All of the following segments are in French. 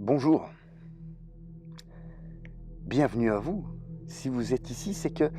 Bonjour, bienvenue à vous. Si vous êtes ici, c'est que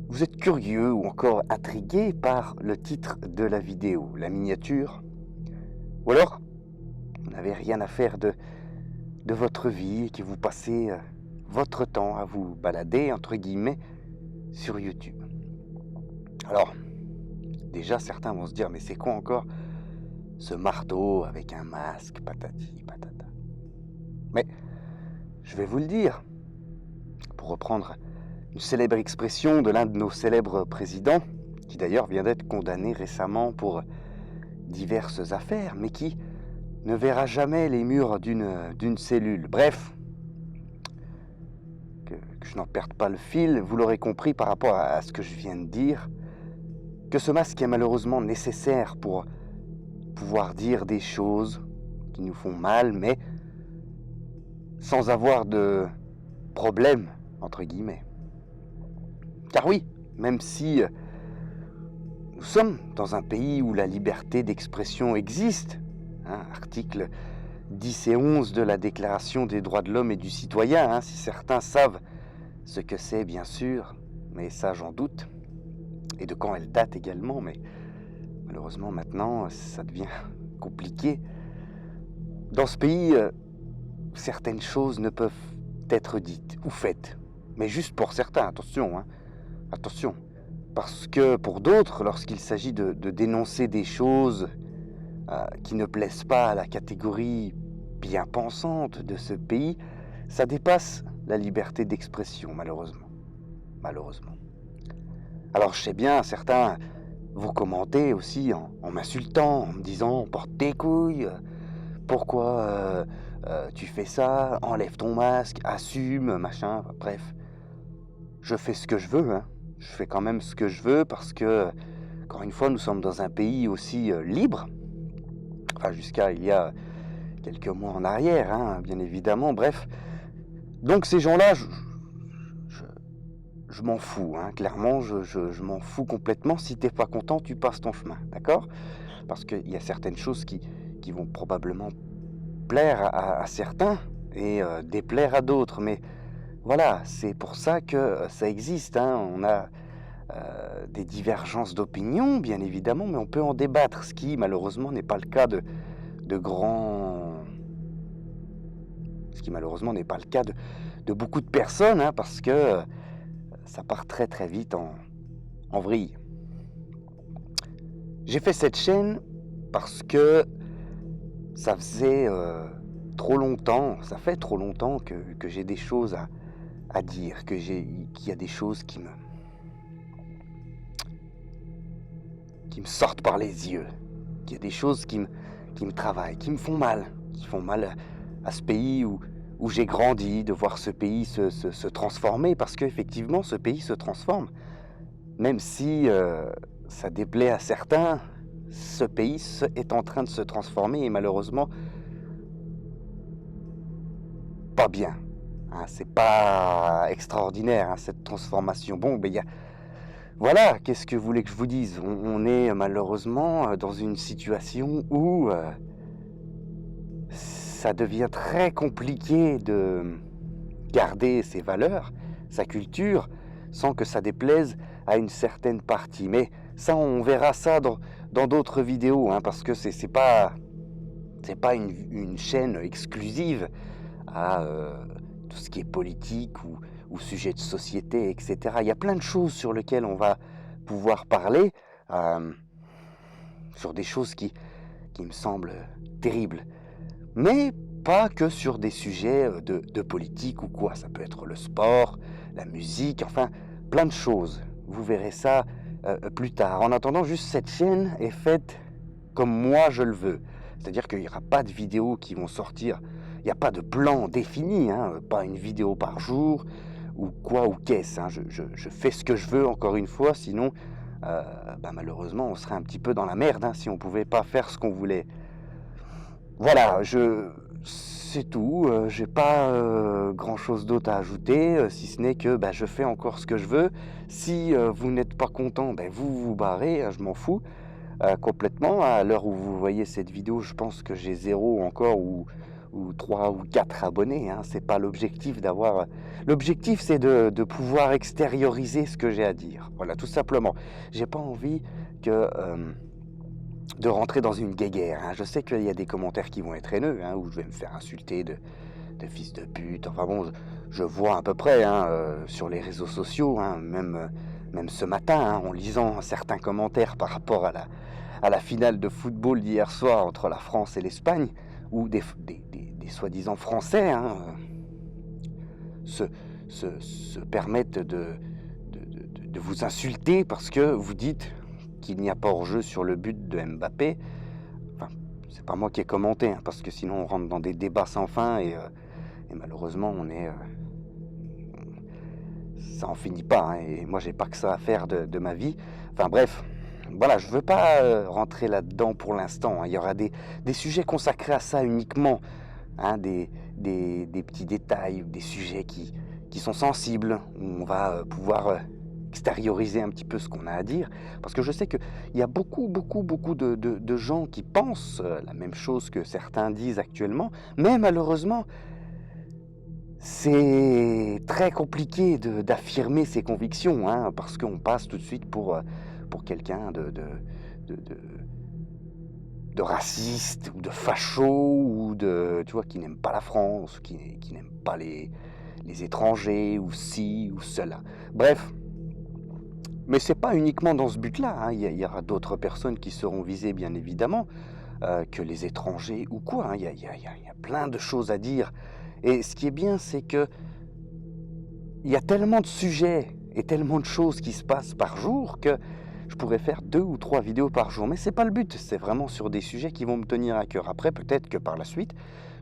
vous êtes curieux ou encore intrigué par le titre de la vidéo, la miniature, ou alors vous n'avez rien à faire de votre vie et que vous passez votre temps à vous balader, entre guillemets, sur YouTube. Alors, déjà certains vont se dire, mais c'est quoi encore ce marteau avec un masque, patati, patata. Mais je vais vous le dire, pour reprendre une célèbre expression de l'un de nos célèbres présidents, qui d'ailleurs vient d'être condamné récemment pour diverses affaires, mais qui ne verra jamais les murs d'une cellule. Bref, que je n'en perde pas le fil, vous l'aurez compris par rapport à ce que je viens de dire, que ce masque est malheureusement nécessaire pour pouvoir dire des choses qui nous font mal, mais sans avoir de problème, entre guillemets. Car oui, même si nous sommes dans un pays où la liberté d'expression existe, articles 10 et 11 de la Déclaration des droits de l'homme et du citoyen, si certains savent ce que c'est bien sûr, mais ça j'en doute, et de quand elle date également, mais malheureusement maintenant ça devient compliqué. Dans ce pays, certaines choses ne peuvent être dites ou faites, mais juste pour certains, attention, attention. Parce que pour d'autres, lorsqu'il s'agit de dénoncer des choses qui ne plaisent pas à la catégorie bien pensante de ce pays, ça dépasse la liberté d'expression, malheureusement. Malheureusement. Alors je sais bien, certains vous commentez aussi en m'insultant, en me disant « porte tes couilles, pourquoi tu fais ça, enlève ton masque, assume, machin », bref. Je fais ce que je veux, Je fais quand même ce que je veux parce que, encore une fois, nous sommes dans un pays aussi libre. Enfin, jusqu'à il y a quelques mois en arrière, bien évidemment. Bref. Donc ces gens-là, je m'en fous, clairement, je m'en fous complètement. Si t'es pas content, tu passes ton chemin, d'accord? Parce qu'il y a certaines choses qui vont probablement plaire à certains et déplaire à d'autres. Mais voilà, c'est pour ça que ça existe. On a des divergences d'opinion, bien évidemment, mais on peut en débattre, ce qui malheureusement n'est pas le cas de beaucoup de personnes, parce que ça part très très vite en vrille. J'ai fait cette chaîne parce que ça faisait trop longtemps, ça fait trop longtemps que j'ai des choses à dire, qu'il y a des choses qui me sortent par les yeux, qu'il y a des choses qui me travaillent, qui font mal à ce pays où j'ai grandi, de voir ce pays se transformer, parce qu'effectivement ce pays se transforme, même si ça déplaît à certains, ce pays est en train de se transformer et malheureusement pas bien. C'est pas extraordinaire cette transformation. Bon, voilà, qu'est-ce que vous voulez que je vous dise? On est malheureusement dans une situation où ça devient très compliqué de garder ses valeurs, sa culture, sans que ça déplaise à une certaine partie. Mais ça, on verra ça dans d'autres vidéos, parce que c'est pas une chaîne exclusive à tout ce qui est politique ou sujet de société, etc. Il y a plein de choses sur lesquelles on va pouvoir parler, sur des choses qui me semblent terribles. Mais pas que sur des sujets de politique ou quoi. Ça peut être le sport, la musique, enfin plein de choses. Vous verrez ça plus tard. En attendant, juste cette chaîne est faite comme moi je le veux. C'est-à-dire qu'il n'y aura pas de vidéos qui vont sortir. Il n'y a pas de plan défini, pas une vidéo par jour ou quoi ou qu'est-ce. Je fais ce que je veux encore une fois, sinon malheureusement on serait un petit peu dans la merde si on pouvait pas faire ce qu'on voulait. Voilà, c'est tout. J'ai pas grand chose d'autre à ajouter, si ce n'est que je fais encore ce que je veux. Si vous n'êtes pas content, vous vous barrez, je m'en fous. Complètement. À l'heure où vous voyez cette vidéo, je pense que j'ai 0 encore ou ou 3 ou 4 abonnés, hein. C'est pas l'objectif d'avoir, l'objectif c'est de pouvoir extérioriser ce que j'ai à dire. Voilà, tout simplement. J'ai pas envie que, de rentrer dans une guéguerre, hein. Je sais qu'il y a des commentaires qui vont être haineux, hein, où je vais me faire insulter de fils de pute. Enfin bon, je vois à peu près, hein, sur les réseaux sociaux, hein, même ce matin, hein, en lisant certains commentaires par rapport à la finale de football d'hier soir entre la France et l'Espagne, où des soi-disant Français, hein, se, se permettent de vous insulter parce que vous dites qu'il n'y a pas hors-jeu sur le but de Mbappé. Enfin, c'est pas moi qui ai commenté, hein, parce que sinon on rentre dans des débats sans fin et malheureusement ça en finit pas, hein, et moi j'ai pas que ça à faire de ma vie. Enfin bref, voilà, je veux pas rentrer là-dedans pour l'instant, hein. Il y aura des sujets consacrés à ça uniquement, hein, des petits détails, des sujets qui sont sensibles, où on va pouvoir extérioriser un petit peu ce qu'on a à dire. Parce que je sais qu'il y a beaucoup de gens qui pensent la même chose que certains disent actuellement, mais malheureusement, c'est très compliqué d'affirmer ses convictions, hein, parce qu'on passe tout de suite pour quelqu'un de, de, de raciste ou de facho ou tu vois, qui n'aime pas la France, qui n'aime pas les étrangers ou ci ou cela. Bref, mais c'est pas uniquement dans ce but-là, hein. Il y aura d'autres personnes qui seront visées, bien évidemment, que les étrangers ou quoi, hein. Il y a plein de choses à dire. Et ce qui est bien, c'est que il y a tellement de sujets et tellement de choses qui se passent par jour que je pourrais faire 2 ou 3 vidéos par jour. Mais c'est pas le but, c'est vraiment sur des sujets qui vont me tenir à cœur. Après, peut-être que par la suite,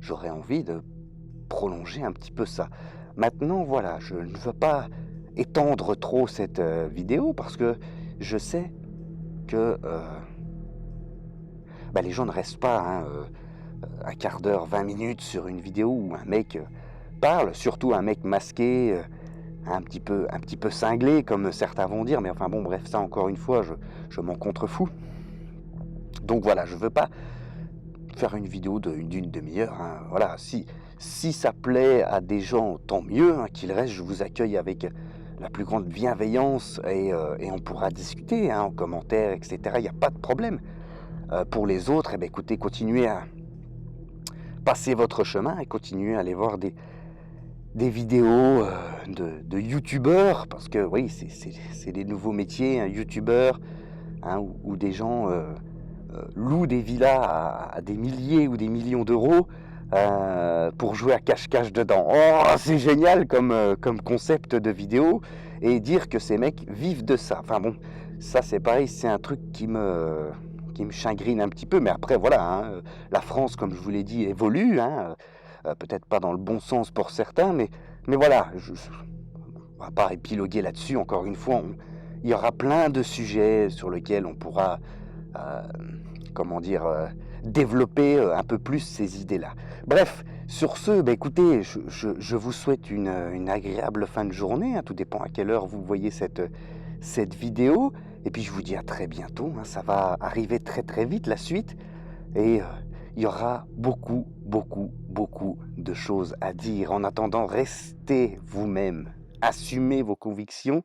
j'aurai envie de prolonger un petit peu ça. Maintenant, voilà, je ne veux pas étendre trop cette vidéo parce que je sais que bah, les gens ne restent pas, hein, un quart d'heure, 20 minutes sur une vidéo où un mec parle, surtout un mec masqué, un petit peu cinglé, comme certains vont dire, mais enfin bon, bref, ça encore une fois, je m'en contrefous. Donc voilà, je veux pas faire une vidéo d'une demi-heure, hein. Voilà, si ça plaît à des gens, tant mieux, hein, qu'il reste, je vous accueille avec la plus grande bienveillance et on pourra discuter, hein, en commentaire, etc. Il n'y a pas de problème. Pour les autres, eh bien, écoutez, continuez à passer votre chemin et continuez à aller voir des vidéos de youtubeurs, parce que oui, c'est des nouveaux métiers, un youtubeur, hein, où des gens louent des villas à des milliers ou des millions d'euros pour jouer à cache-cache dedans. Oh, c'est génial comme concept de vidéo, et dire que ces mecs vivent de ça. Enfin bon, ça c'est pareil, c'est un truc qui me chagrine un petit peu, mais après voilà, hein, la France, comme je vous l'ai dit, évolue, hein, peut-être pas dans le bon sens pour certains, mais voilà, on va pas épiloguer là-dessus, encore une fois, il y aura plein de sujets sur lesquels on pourra, euh, comment dire, développer un peu plus ces idées-là. Bref, sur ce, bah, écoutez, je vous souhaite une agréable fin de journée, hein, tout dépend à quelle heure vous voyez cette vidéo, et puis je vous dis à très bientôt, hein, ça va arriver très très vite la suite, et il y aura beaucoup de choses à dire. En attendant, restez vous-même, assumez vos convictions,